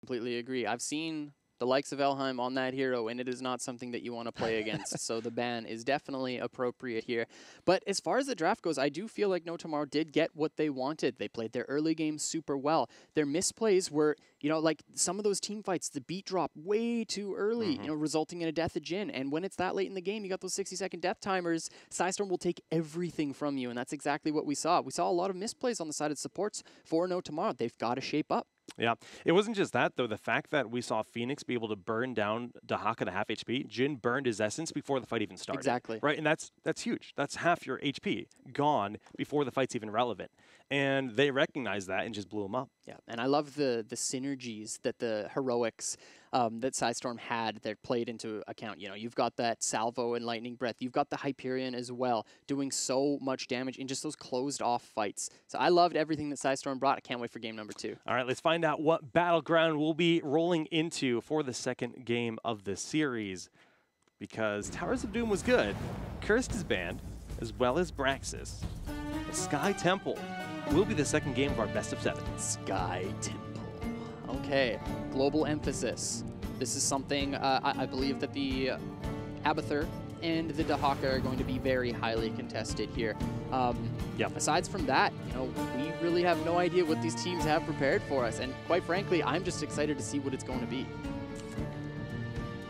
Completely agree. I've seen the likes of Elheim on that hero, and it is not something that you want to play against. So the ban is definitely appropriate here. But as far as the draft goes, I do feel like No Tomorrow did get what they wanted. They played their early game super well. Their misplays were, you know, like some of those team fights, the beat drop way too early, you know, resulting in a death of Jhin. And when it's that late in the game, you got those 60-second death timers, PSISTORM will take everything from you. And that's exactly what we saw. We saw a lot of misplays on the side of supports for No Tomorrow. They've got to shape up. Yeah, it wasn't just that, though. The fact that we saw Phoenix be able to burn down Dahaka to half HP, Jhin burned his essence before the fight even started. Exactly. Right, and that's huge. That's half your HP gone before the fight's even relevant. And they recognized that and just blew him up. Yeah, and I love the synergies that the heroics that PSISTORM had that played into account. You know, you've got that Salvo and Lightning Breath. You've got the Hyperion as well, doing so much damage in just those closed-off fights. So I loved everything that PSISTORM brought. I can't wait for game number 2. All right, let's find out what battleground we'll be rolling into for the second game of the series. Because Towers of Doom was good. Cursed is banned, as well as Braxis. The Sky Temple will be the second game of our best of 7. Sky Temple. Okay, global emphasis. This is something I believe that the Abathur and the Dahaka are going to be very highly contested here. Aside from that, you know, we really have no idea what these teams have prepared for us, and quite frankly, I'm just excited to see what it's going to be.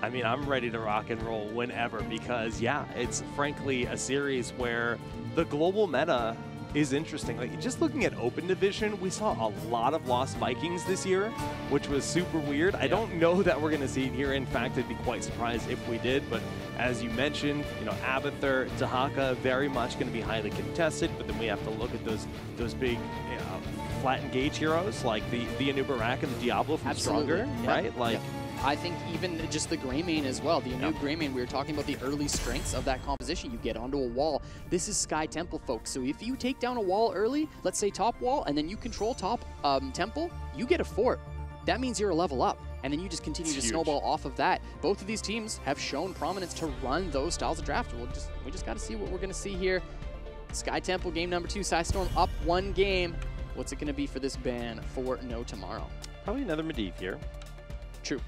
I mean, I'm ready to rock and roll whenever because, yeah, it's frankly a series where the global meta is interesting. Like, just looking at Open Division, we saw a lot of Lost Vikings this year, which was super weird. Yeah. I don't know that we're going to see it here. In fact, I'd be quite surprised if we did. But as you mentioned, you know, Abathur, Dahaka, very much going to be highly contested. But then we have to look at those big flat engage heroes like the Anubarak and the Diablo from Stronger, right? Like. I think even just the Greymane as well, the Anub Greymane, we were talking about the early strengths of that composition. You get onto a wall. This is Sky Temple, folks. So if you take down a wall early, let's say top wall, and then you control top temple, you get a fort. That means you're a level up. And then you just continue to snowball off of that. Both of these teams have shown prominence to run those styles of draft. We just got to see what we're going to see here. Sky Temple, game number 2, PSISTORM up 1 game. What's it going to be for this ban for No Tomorrow? Probably another Medivh here. True.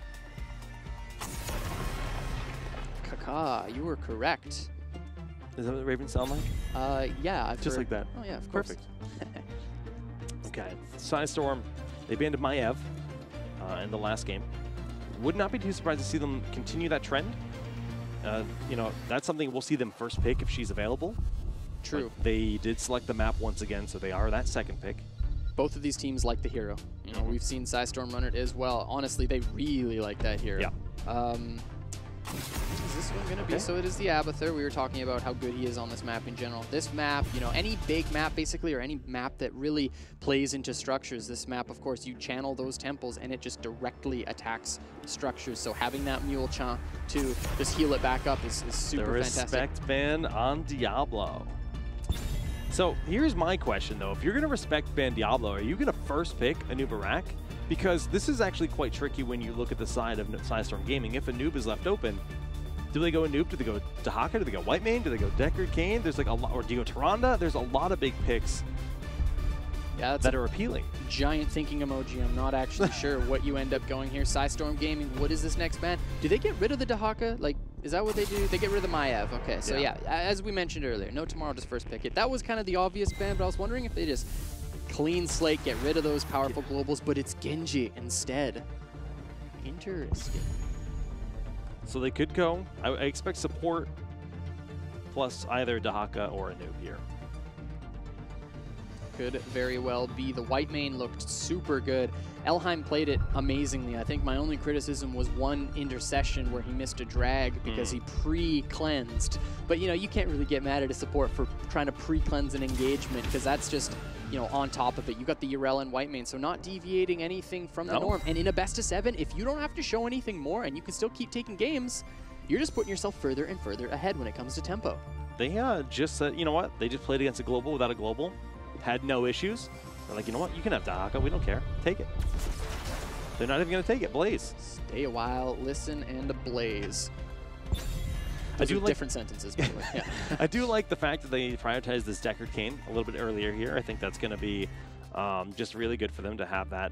Kaka, you were correct. Is that what the Ravens sound like? Yeah. Just like that. Oh, yeah, of course. Perfect. Okay. PSISTORM, they banned Maiev in the last game. Would not be too surprised to see them continue that trend. You know, that's something we'll see them first pick if she's available. True. But they did select the map once again, so they are that second pick. Both of these teams like the hero. You know, we've seen PSISTORM run it as well. Honestly, they really like that hero. Yeah. Is this one going to be? So it is the Abathur. We were talking about how good he is on this map in general. This map, you know, any big map basically, or any map that really plays into structures, this map, of course, you channel those temples and it just directly attacks structures. So having that Mule Chant to just heal it back up is super fantastic. The respect ban on Diablo. So here's my question, though. If you're going to respect ban Diablo, are you going to first pick Anubarak? Because this is actually quite tricky when you look at the side of PSISTORM Gaming. If Anub is left open, do they go Anub? Do they go Dahaka? Do they go Whitemane? Do they go Deckard Cain? There's like a lot, or do you go Tyrande? There's a lot of big picks that are appealing. Giant thinking emoji. I'm not actually sure what you end up going here. PSISTORM Gaming, what is this next ban? Do they get rid of the Dahaka? Like, is that what they do? They get rid of the Maiev. Okay, so yeah, as we mentioned earlier, No Tomorrow just first pick it. That was kind of the obvious ban, but I was wondering if they just clean slate, get rid of those powerful globals, but it's Genji instead. Interesting. So they could go. I expect support plus either Dahaka or Anub here. Could very well be. The Whitemane looked super good. Elheim played it amazingly. I think my only criticism was one intercession where he missed a drag because he pre-cleansed. But, you know, you can't really get mad at a support for trying to pre-cleanse an engagement because that's just, you know, on top of it. You got the Yrel and Whitemane, so not deviating anything from the norm. And in a best of 7, if you don't have to show anything more and you can still keep taking games, you're just putting yourself further and further ahead when it comes to tempo. They just said, you know what? They just played against a global without a global. Had no issues. They're like, you know what? You can have Dahaka. We don't care. Take it. They're not even going to take it. Blaze. Stay a while, listen, and blaze. Those are different sentences, by the way. Yeah. I do like the fact that they prioritized this Deckard Cain a little bit earlier here. I think that's going to be just really good for them to have that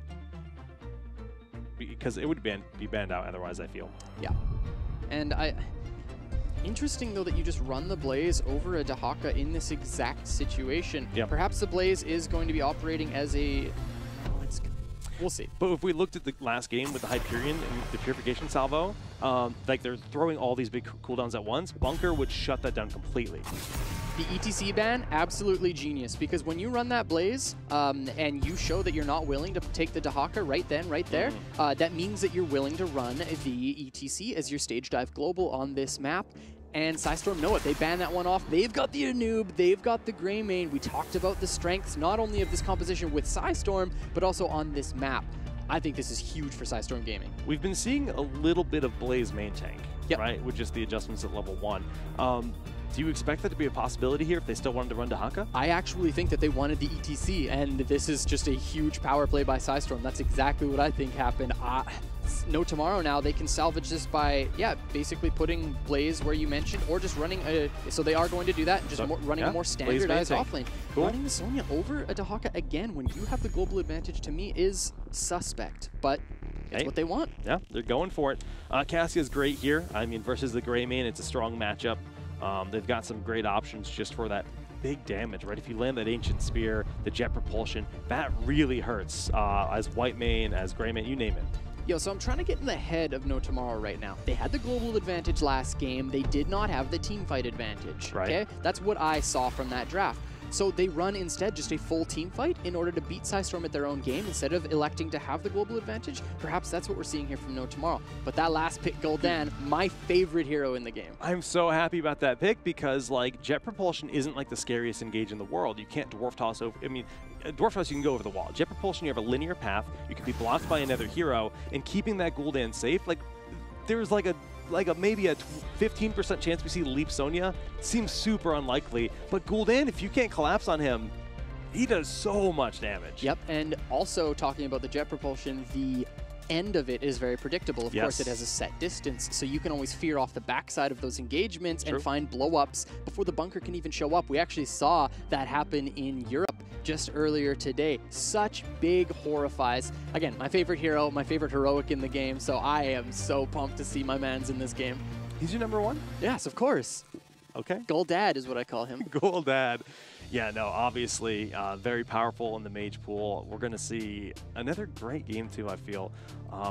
because it would be banned out otherwise, I feel. Yeah. And interesting, though, that you just run the Blaze over a Dahaka in this exact situation. Yep. Perhaps the Blaze is going to be operating as a... We'll see. But if we looked at the last game with the Hyperion and the Purification Salvo, like they're throwing all these big cooldowns at once, Bunker would shut that down completely. The ETC ban, absolutely genius, because when you run that Blaze and you show that you're not willing to take the Dahaka right then, right there, that means that you're willing to run the ETC as your stage dive global on this map. And PSISTORM know it. They ban that one off. They've got the Anub. They've got the Greymane. We talked about the strengths, not only of this composition with PSISTORM, but also on this map. I think this is huge for PSISTORM Gaming. We've been seeing a little bit of Blaze main tank, right, with just the adjustments at level 1. Do you expect that to be a possibility here if they still wanted to run Dahaka? I actually think that they wanted the ETC, and this is just a huge power play by PSISTORM. That's exactly what I think happened. No Tomorrow now, they can salvage this by, basically putting Blaze where you mentioned, or just running a... So they are going to do that, and just running a more standardized offlane. Cool. Running the Sonya over a Dahaka again when you have the global advantage, to me, is suspect. But it's what they want. Yeah, they're going for it. Cassia's great here. I mean, versus the Greymane, it's a strong matchup. They've got some great options just for that big damage, right? If you land that Ancient Spear, the Jet Propulsion, that really hurts as Whitemane, as Greymane, you name it. Yo, so I'm trying to get in the head of No Tomorrow right now. They had the global advantage last game. They did not have the team fight advantage, okay? That's what I saw from that draft. So they run instead just a full team fight in order to beat PSISTORM at their own game instead of electing to have the global advantage. Perhaps that's what we're seeing here from No Tomorrow. But that last pick, Gul'dan, my favorite hero in the game. I'm so happy about that pick because, like, Jet Propulsion isn't like the scariest engage in the world. You can't Dwarf Toss over. I mean, Dwarf Toss, you can go over the wall. Jet Propulsion, you have a linear path. You can be blocked by another hero, and keeping that Gul'dan safe, like, there's like maybe a 15% chance we see Leap Sonya. Seems super unlikely, but Gul'dan, if you can't collapse on him, he does so much damage. Yep, and also talking about the Jet Propulsion, the end of it is very predictable. Of course, it has a set distance, so you can always fear off the backside of those engagements and find blow-ups before the bunker can even show up. We actually saw that happen in Europe just earlier today. Such big horrifies. Again, my favorite hero, my favorite heroic in the game, so I am so pumped to see my mans in this game. He's your number one? Yes, of course. Okay. Gul'dan is what I call him. Gul'dan. Yeah, no, obviously very powerful in the mage pool. We're going to see another great game too, I feel.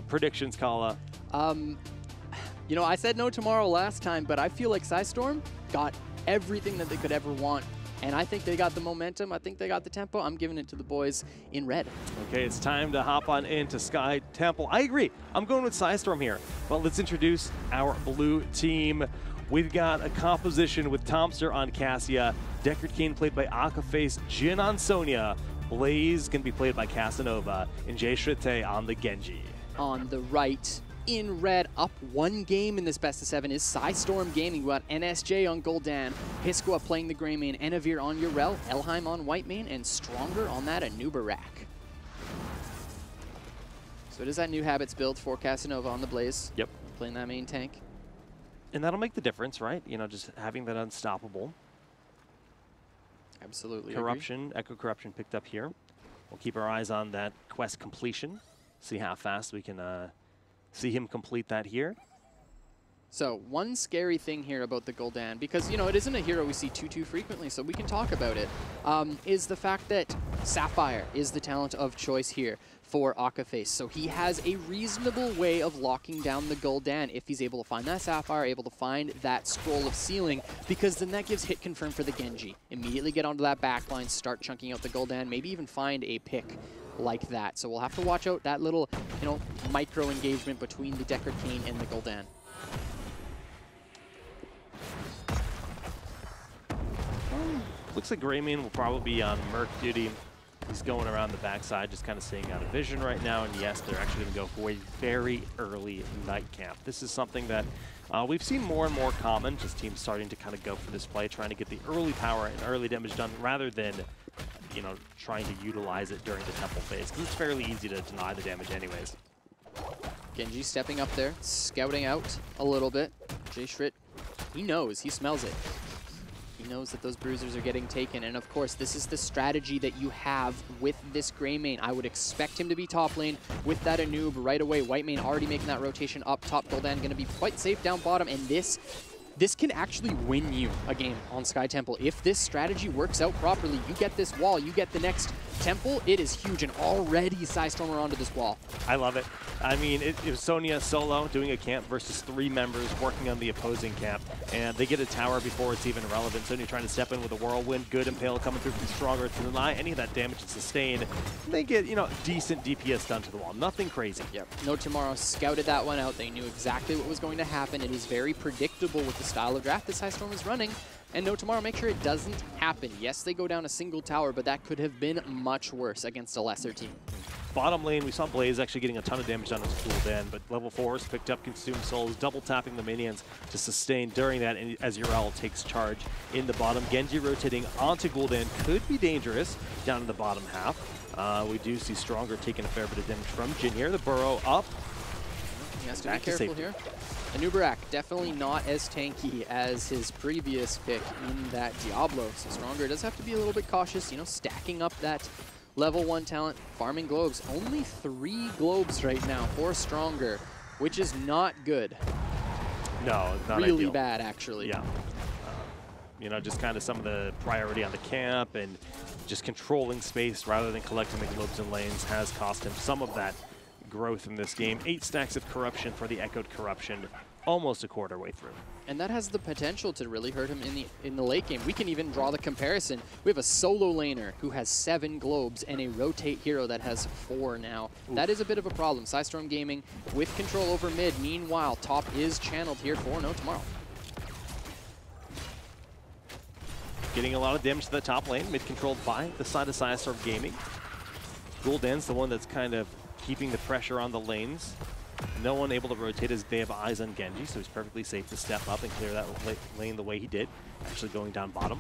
Predictions, Kala? You know, I said No Tomorrow last time, but I feel like PSISTORM got everything that they could ever want. And I think they got the momentum. I think they got the tempo. I'm giving it to the boys in red. Okay, it's time to hop on into Sky Temple. I agree. I'm going with PSISTORM here. But let's introduce our blue team. We've got a composition with Tomster on Cassia, Deckard Cain played by Akaface, Jin on Sonya, Blaze can be played by Casanova, and Jay Shrite on the Genji. On the right, in red, up one game in this best of 7 is PSISTORM Gaming. We got NSJ on Gul'dan, Hisqua playing the Greymane, Enavir on Urel, Elheim on Whitemane, and Stronger on that Anubarak. So it is that new habits build for Casanova on the Blaze. Yep. Playing that main tank. And that'll make the difference, right? You know, just having that unstoppable. Absolutely. Corruption, Echo Corruption picked up here. We'll keep our eyes on that quest completion. See how fast we can see him complete that here. So one scary thing here about the Gul'dan, because, you know, it isn't a hero we see too frequently, so we can talk about it, is the fact that Sapphire is the talent of choice here for Akaface. So he has a reasonable way of locking down the Gul'dan if he's able to find that Sapphire, able to find that Scroll of Sealing, because then that gives hit confirm for the Genji. Immediately get onto that backline, start chunking out the Gul'dan, maybe even find a pick like that. So we'll have to watch out that little, you know, micro engagement between the Deckard Cain and the Gul'dan. Looks like Greymane will probably be on Merc duty. He's going around the backside, just kind of staying out of vision right now. And yes, they're actually going to go for a very early night camp. This is something that we've seen more and more common, just teams starting to kind of go for this play, trying to get the early power and early damage done rather than, you know, trying to utilize it during the temple phase, because it's fairly easy to deny the damage anyways. Genji stepping up there, scouting out a little bit. Jay Schritt, he knows, he smells it. He He knows that those bruisers are getting taken, and of course, this is the strategy that you have with this gray main. I would expect him to be top lane with that Anub right away. White main already making that rotation up top. Gul'dan going to be quite safe down bottom, and this can actually win you a game on Sky Temple. If this strategy works out properly, you get this wall, you get the next temple, it is huge, and already PSISTORM are onto this wall. I love it. I mean, it was Sonya solo doing a camp versus 3 members working on the opposing camp, and they get a tower before it's even relevant. Sonya trying to step in with a whirlwind, good impale coming through from Stronger to deny any of that damage and sustain. They get, you know, decent DPS done to the wall. Nothing crazy. Yep. No Tomorrow scouted that one out. They knew exactly what was going to happen. It is very predictable with the style of draft that PSISTORM is running. And No Tomorrow make sure it doesn't happen. Yes, they go down a single tower, but that could have been much worse against a lesser team. Bottom lane, we saw Blaze actually getting a ton of damage on his cooldown, but level 4s picked up Consume Souls, double tapping the minions to sustain during that as Yrel takes charge in the bottom. Genji rotating onto Gul'dan could be dangerous down in the bottom half. We do see Stronger taking a fair bit of damage from Jin here. The burrow up. He has to be careful here. Anubarak definitely not as tanky as his previous pick in that Diablo, so Stronger does have to be a little bit cautious, you know, stacking up that level 1 talent, farming globes. Only 3 globes right now for Stronger, which is not good. No, not really ideal. Bad, actually. Yeah. You know, just kind of some of the priority on the camp and just controlling space rather than collecting the globes and lanes has cost him some of that growth in this game. 8 stacks of corruption for the Echoed Corruption, almost a quarter way through. And that has the potential to really hurt him in the late game. We can even draw the comparison. We have a solo laner who has 7 globes and a rotate hero that has 4 now. Oof. That is a bit of a problem. PSISTORM Gaming with control over mid. Meanwhile, top is channeled here for No Tomorrow. Getting a lot of damage to the top lane, mid controlled by the side of PSISTORM Gaming. Gul'dan's the one that's kind of keeping the pressure on the lanes. No one able to rotate as they have eyes on Genji, so he's perfectly safe to step up and clear that lane the way he did, actually going down bottom.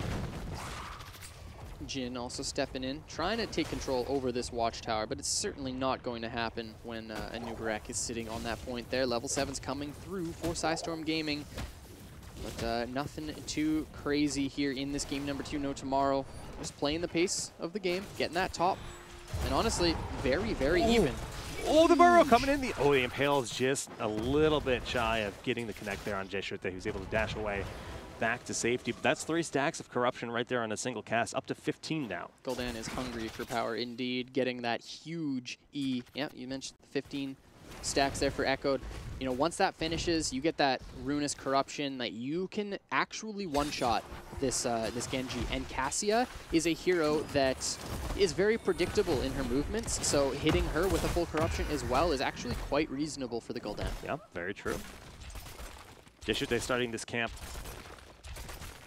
Jin also stepping in, trying to take control over this watchtower, but it's certainly not going to happen when Anubarak is sitting on that point there. Level 7's coming through for PSISTORM Gaming, but nothing too crazy here in this game number 2, No Tomorrow. Just playing the pace of the game, getting that top, and honestly, very, very even. Oh, the burrow coming in. The impale is just a little bit shy of getting the connect there on Jeshut. He was able to dash away back to safety. But that's 3 stacks of corruption right there on a single cast, up to 15 now. Gul'dan is hungry for power indeed, getting that huge E. Yeah, you mentioned 15 stacks there for Echoed. You know, once that finishes, you get that Ruinous Corruption that you can actually one-shot this Genji. And Cassia is a hero that is very predictable in her movements, so hitting her with a full Corruption as well is actually quite reasonable for the Gul'dan. Yeah, very true. Jeshut starting this camp.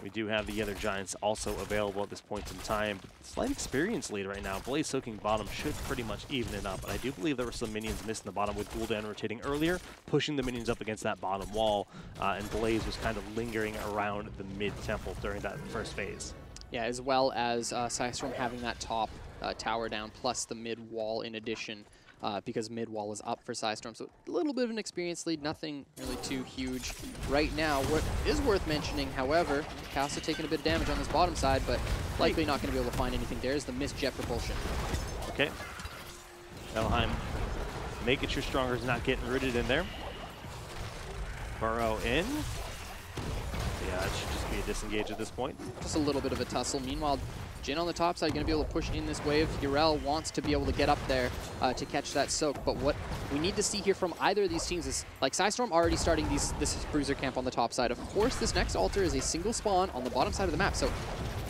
We do have the other Giants also available at this point in time. Slight experience lead right now. Blaze soaking bottom should pretty much even it up. But I do believe there were some minions missing the bottom with Gul'dan rotating earlier, pushing the minions up against that bottom wall. And Blaze was kind of lingering around the mid-temple during that first phase. Yeah, as well as PSISTORM having that top tower down, plus the mid-wall in addition. Because mid-wall is up for PSISTORM. So a little bit of an experience lead, nothing really too huge right now. What is worth mentioning, however, Castle taking a bit of damage on this bottom side, but likely not going to be able to find anything. There's the missed jet propulsion. Okay. Valheim making sure Stronger's not getting rooted in there. Burrow in. Yeah, it should just be a disengage at this point. Just a little bit of a tussle. Meanwhile, Jin on the top side going to be able to push in this wave. Yrel wants to be able to get up there to catch that soak. But what we need to see here from either of these teams is, like, PSISTORM already starting this bruiser camp on the top side. Of course, this next altar is a single spawn on the bottom side of the map. So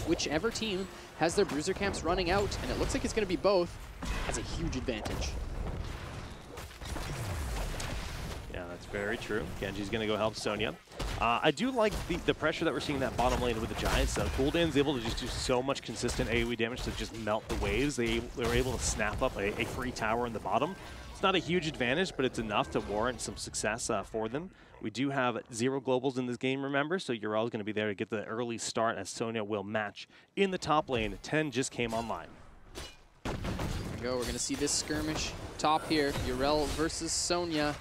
whichever team has their bruiser camps running out, and it looks like it's going to be both, has a huge advantage. Yeah, that's very true. Genji's going to go help Sonya. I do like the pressure that we're seeing in that bottom lane with the Giants. Gul'dan's able to just do so much consistent AoE damage to just melt the waves. They were able to snap up a free tower in the bottom. It's not a huge advantage, but it's enough to warrant some success for them. We do have 0 globals in this game, remember, so Yrel is going to be there to get the early start as Sonya will match in the top lane. 10 just came online. There we go. We're going to see this skirmish top here. Yrel versus Sonya.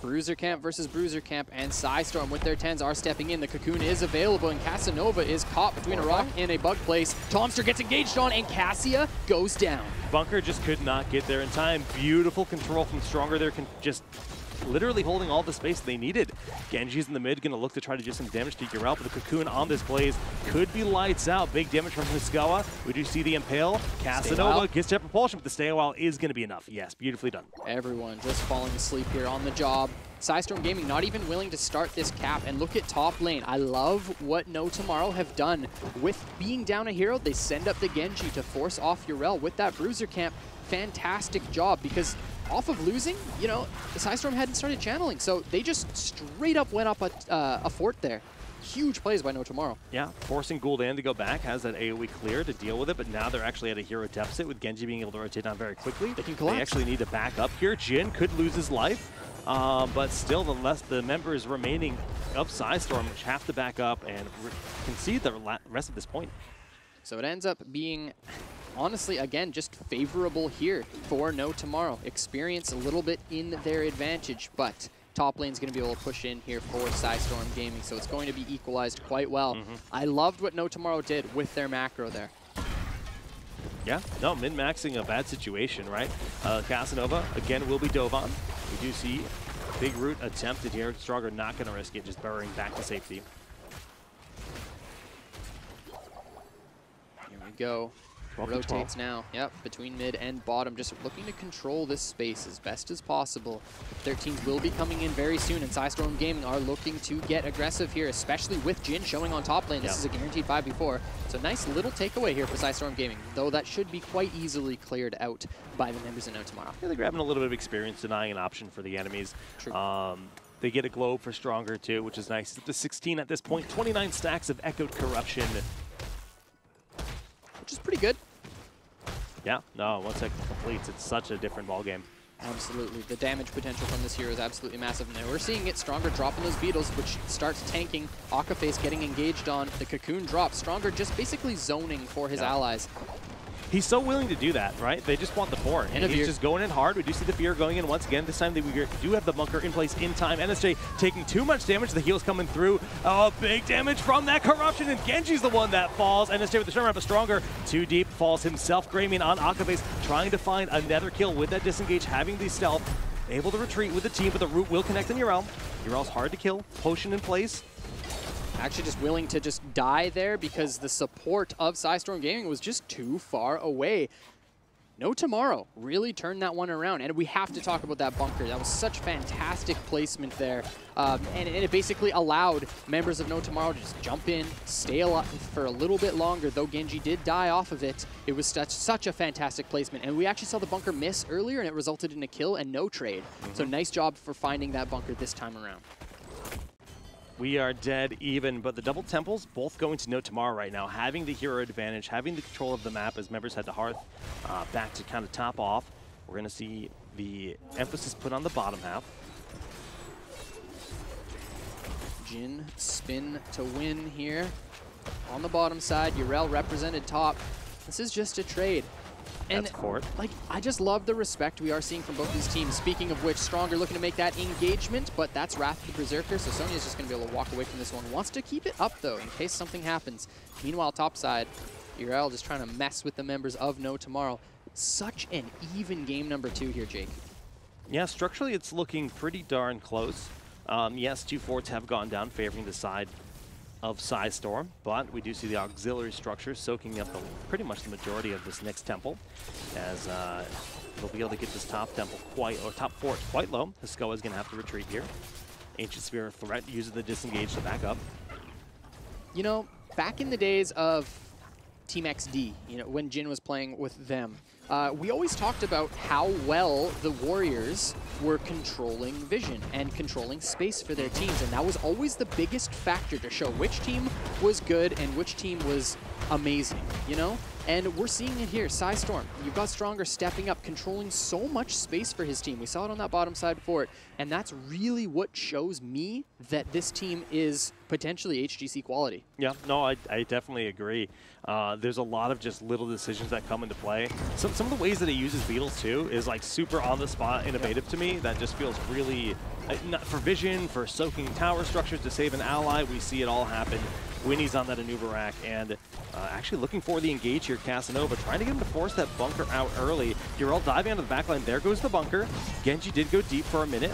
Bruiser Camp versus Bruiser Camp, and PSISTORM with their 10s are stepping in. The Cocoon is available, and Casanova is caught between a rock and a bug place. Tomster gets engaged on, and Cassia goes down. Bunker just could not get there in time. Beautiful control from Stronger there, just literally holding all the space they needed. Genji's in the mid, going to look to try to do some damage to Urel, but the Cocoon on this blaze could be lights out. Big damage from Hiskawa. We do see the Impale. Casanova gets that propulsion, but the stay a while is going to be enough. Yes, beautifully done. Everyone just falling asleep here on the job. PSISTORM Gaming not even willing to start this cap, and look at top lane. I love what No Tomorrow have done. With being down a hero, they send up the Genji to force off Urel with that Bruiser Camp. Fantastic job, because off of losing, you know, PSISTORM hadn't started channeling, so they just straight up went up a fort there. Huge plays by No Tomorrow. Yeah, forcing Gul'dan to go back, has that AoE clear to deal with it, but now they're actually at a hero deficit with Genji being able to rotate down very quickly. They can collapse. They actually need to back up here. Jin could lose his life, but still the members remaining of PSISTORM have to back up and concede the rest of this point. So it ends up being, honestly, again, just favorable here for No Tomorrow. Experience a little bit in their advantage, but top lane's going to be able to push in here for PSISTORM Gaming, so it's going to be equalized quite well. I loved what No Tomorrow did with their macro there. Yeah, no, min-maxing a bad situation, right? Casanova, again, will be dove on. We do see Big Root attempted here. Stronger not going to risk it, just burrowing back to safety. Here we go. Rotates now, yep, between mid and bottom, just looking to control this space as best as possible. 13s will be coming in very soon, and PSISTORM Gaming are looking to get aggressive here, especially with Jin showing on top lane. This is a guaranteed 5v4, so nice little takeaway here for PSISTORM Gaming, though that should be quite easily cleared out by the members of No Tomorrow. Yeah, they're grabbing a little bit of experience, denying an option for the enemies. True. They get a globe for Stronger too, which is nice. Up to 16 at this point, 29 stacks of Echoed Corruption. Which is pretty good. Yeah, no, once that completes, it's such a different ballgame. Absolutely. The damage potential from this hero is absolutely massive. Now we're seeing it. Stronger dropping those beetles, which starts tanking. Akaface getting engaged on. The Cocoon drops. Stronger just basically zoning for his allies. He's so willing to do that, right? They just want the fort. And he's just going in hard. We do see the fear going in once again. This time we do have the bunker in place in time. NSJ taking too much damage. The heal's coming through. Oh, big damage from that corruption. And Genji's the one that falls. NSJ with the turnaround, but Stronger. Too deep, falls himself. Greymane on Akaface, trying to find another kill with that disengage, having the stealth. Able to retreat with the team, but the root will connect on Urel. Urel's hard to kill. Potion in place. Actually just willing to just die there because the support of PSISTORM Gaming was just too far away. No Tomorrow really turned that one around, and we have to talk about that bunker. That was such fantastic placement there, and it basically allowed members of No Tomorrow to just jump in, stay alive for a little bit longer, though Genji did die off of it. It was such a fantastic placement, and we actually saw the bunker miss earlier, and it resulted in a kill and no trade. So nice job for finding that bunker this time around. We are dead even, but the double temples both going to No Tomorrow right now, having the hero advantage, having the control of the map as members head to Hearth, back to kind of top off. We're going to see the emphasis put on the bottom half. Jin spin to win here. On the bottom side, Urel represented top. This is just a trade. And like, I just love the respect we are seeing from both these teams. Speaking of which, Stronger looking to make that engagement, but that's Wrath the Berserker, so Sonya's just going to be able to walk away from this one. Wants to keep it up, though, in case something happens. Meanwhile, topside, Urel just trying to mess with the members of No Tomorrow. Such an even game number 2 here, Jake. Yeah, structurally it's looking pretty darn close. Yes, 2 forts have gone down, favoring the side of PSISTORM, but we do see the auxiliary structure soaking up pretty much the majority of this next temple, as they'll be able to get this top temple top fort quite low. Hiskawa is going to have to retreat here. Ancient Sphere of Threat uses the disengage to back up. You know, back in the days of Team XD, you know, when Jin was playing with them, we always talked about how well the Warriors were controlling vision and controlling space for their teams, and that was always the biggest factor to show which team was good and which team was amazing, you know? And we're seeing it here. PSISTORM, you've got Stronger stepping up, controlling so much space for his team. We saw it on that bottom side fort, and that's really what shows me that this team is potentially HGC quality. Yeah, no, I definitely agree. There's a lot of just little decisions that come into play. Some of the ways that he uses beetles too is like super on the spot innovative to me. That just feels really For vision, for soaking tower structures to save an ally, we see it all happen. Winnie's on that Anubarak, and actually looking for the engage here. Casanova trying to get him to force that bunker out early. Durell diving onto the backline. There goes the bunker. Genji did go deep for a minute.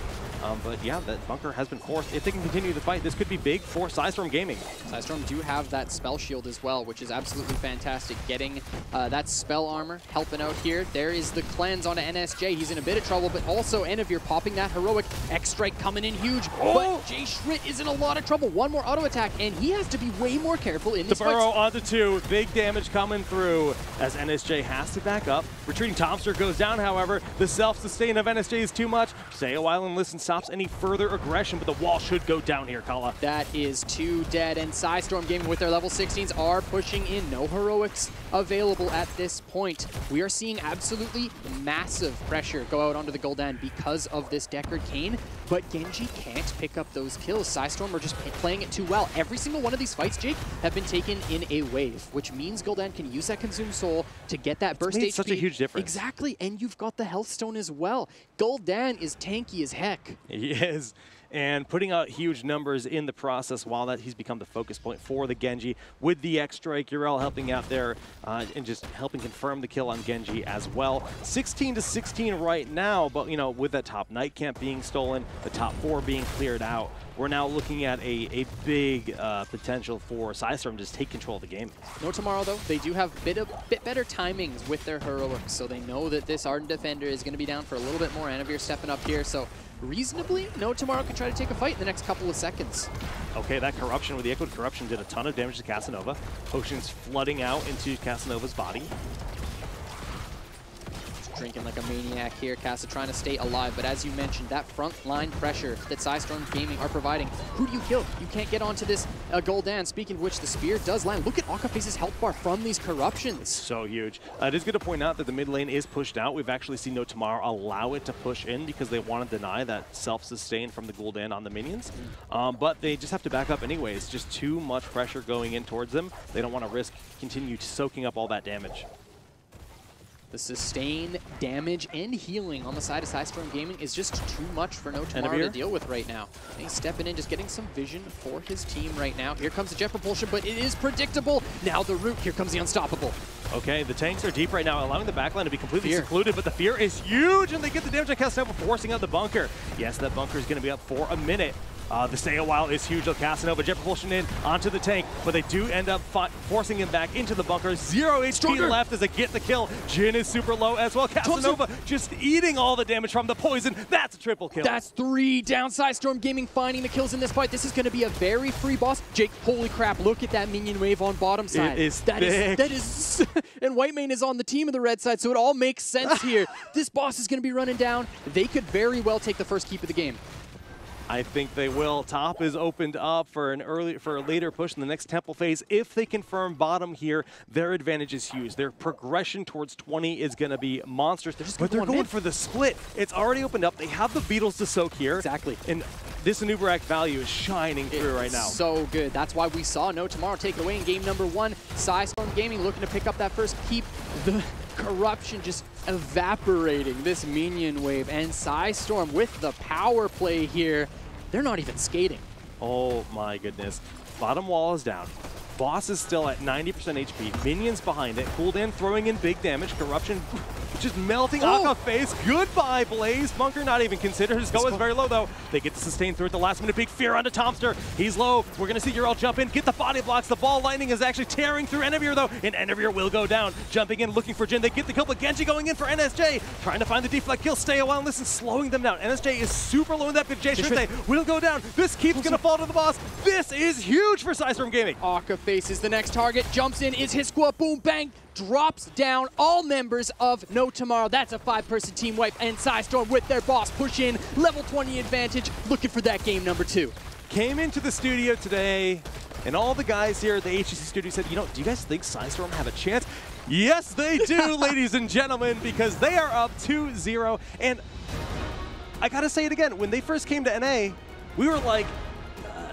But yeah, that bunker has been forced. If they can continue the fight, this could be big for PSISTORM Gaming. PSISTORM do have that spell shield as well, which is absolutely fantastic. Getting that spell armor, helping out here. There is the cleanse onto NSJ. He's in a bit of trouble, but also Enavir popping that heroic X-Strike coming in huge. Oh! But Jay Schritt is in a lot of trouble. One more auto attack, and he has to be way more careful in these fights. The burrow fights. onto 2. Big damage coming through as NSJ has to back up. Retreating Tomster goes down, however. The self-sustain of NSJ is too much. Stay a while and listen stops any further aggression, but the wall should go down here, Kala. That is 2 dead, and PSISTORM Gaming with their level 16s are pushing in. No heroics available at this point. We are seeing absolutely massive pressure go out onto the Gul'dan because of this Deckard Cain, but Genji can't pick up those kills. PSISTORM are just playing it too well. Every single one of these fights, Jake, have been taken in a wave, which means Gul'dan can use that Consume Soul to get that burst HP. Such a huge difference. Exactly, and you've got the Health Stone as well. Gul'dan is tanky as heck. He is. And putting out huge numbers in the process while that he's become the focus point for the Genji with the X-Strike. Urel helping out there and just helping confirm the kill on Genji as well. 16 to 16 right now, but you know, with that top Night Camp being stolen, the top 4 being cleared out, we're now looking at a big potential for PSISTORM to just take control of the game. No Tomorrow, though. They do have bit better timings with their heroics, so they know that this Ardent Defender is going to be down for a little bit more. Enavir stepping up here, so reasonably, No Tomorrow can try to take a fight in the next couple of seconds. Okay, that Corruption with the Echoed Corruption did a ton of damage to Casanova. Potions flooding out into Casanova's body. Drinking like a maniac here. Casa trying to stay alive, but as you mentioned, that front line pressure that PSISTORM Gaming are providing. Who do you kill? You can't get onto this Gul'dan. Speaking of which, the spear does land. Look at Akaface's health bar from these corruptions. So huge. It is good to point out that the mid lane is pushed out. We've actually seen No Tomorrow allow it to push in because they want to deny that self-sustain from the Gul'dan on the minions. But they just have to back up anyways. Just too much pressure going in towards them. They don't want to risk continue soaking up all that damage. The sustain, damage, and healing on the side of PSISTORM Gaming is just too much for No Tomorrow to deal with right now. And he's stepping in, just getting some vision for his team right now. Here comes the Jet Propulsion, but it is predictable. Now the Root, here comes the Unstoppable. Okay, the tanks are deep right now, allowing the backline to be completely secluded, but the Fear is huge, and they get the damage on Casanova, forcing out the bunker. Yes, that bunker is going to be up for a minute. The stay a while is huge of Casanova. Jet Propulsion in onto the tank, but they do end up forcing him back into the bunker. 0 HP left as they get the kill. Jhin is super low as well. Casanova just eating all the damage from the poison. That's a triple kill. That's 3 down. PSISTORM Gaming finding the kills in this fight. This is going to be a very free boss. Jake, holy crap, look at that minion wave on bottom side. It is thick. That is and Whitemane is on the team of the red side, so it all makes sense here. This boss is going to be running down. They could very well take the first keep of the game. I think they will. Top is opened up for a later push in the next temple phase. If they confirm bottom here, their advantage is huge. Their progression towards 20 is going to be monstrous. But they're going for the split. It's already opened up. They have the beetles to soak here. Exactly. And this Anubarak value is shining through right now. So good. That's why we saw No Tomorrow take it away in game number 1. PSISTORM Gaming looking to pick up that first keep. The Corruption just evaporating this minion wave, and PSISTORM with the power play here. They're not even skating. Oh my goodness. Bottom wall is down. Boss is still at 90% HP. Minions behind it. Gul'dan throwing in big damage. Corruption just melting Akaface. Goodbye, Blaze. Bunker not even considered. His go is very low, though. They get to sustain through at the last minute. Big Fear onto Tomster. He's low. We're going to see Urel jump in, get the body blocks. The ball lightning is actually tearing through Enavir, though, and Enavir will go down. Jumping in, looking for Jhin. They get the kill, but Genji going in for NSJ. Trying to find the deflect kill. Stay a while and listen, slowing them down. NSJ is super low in that, but Jay Shrinte will go down. This keeps going to fall to the boss. This is huge for PSISTORM Gaming. Akaface is the next target. Jumps in, is his squad. Boom, bang. Drops down all members of No Tomorrow. That's a 5-person team wipe, and PSISTORM with their boss push in. Level 20 advantage, looking for that game number 2. Came into the studio today, and all the guys here at the HGC studio said, you know, do you guys think PSISTORM have a chance? Yes, they do, ladies and gentlemen, because they are up 2-0. And I gotta say it again, when they first came to NA, we were like,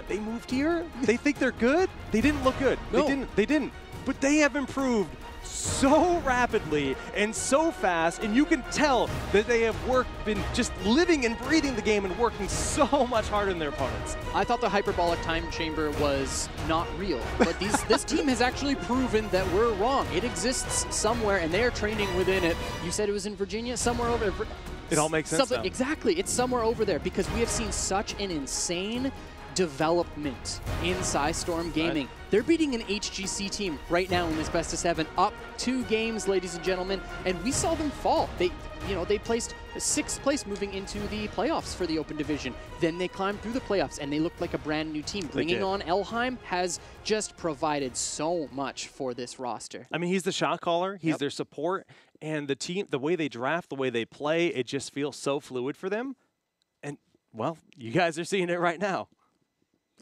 they moved here? They think they're good? They didn't look good. No. They didn't. But they have improved so rapidly and so fast, and you can tell that they have been just living and breathing the game and working so much harder than their opponents. I thought the hyperbolic time chamber was not real, but this team has actually proven that we're wrong. It exists somewhere, and they are training within it. You said it was in Virginia, somewhere over there. It all makes sense now. Exactly, it's somewhere over there because we have seen such an insane development in PSISTORM Gaming. They're beating an HGC team right now in this best of 7, up 2 games, ladies and gentlemen, and we saw them fall. They placed 6th place moving into the playoffs for the Open Division. Then they climbed through the playoffs, and they looked like a brand new team. Bringing on Elheim has just provided so much for this roster. I mean, he's the shot caller, he's their support, and the team, the way they draft, the way they play, it just feels so fluid for them. And, well, you guys are seeing it right now.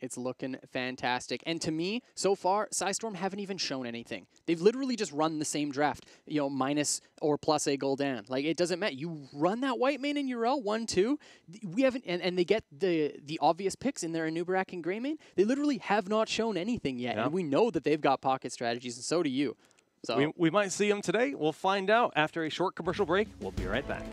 It's looking fantastic. And to me, so far, PSISTORM haven't even shown anything. They've literally just run the same draft, you know, minus or plus a Gul'dan. Like, it doesn't matter. You run that white main in URL, 1-2. We haven't, and they get the obvious picks in their Anubarak and Gray main. They literally have not shown anything yet. And we know that they've got pocket strategies, and so do you. So we might see them today. We'll find out after a short commercial break. We'll be right back.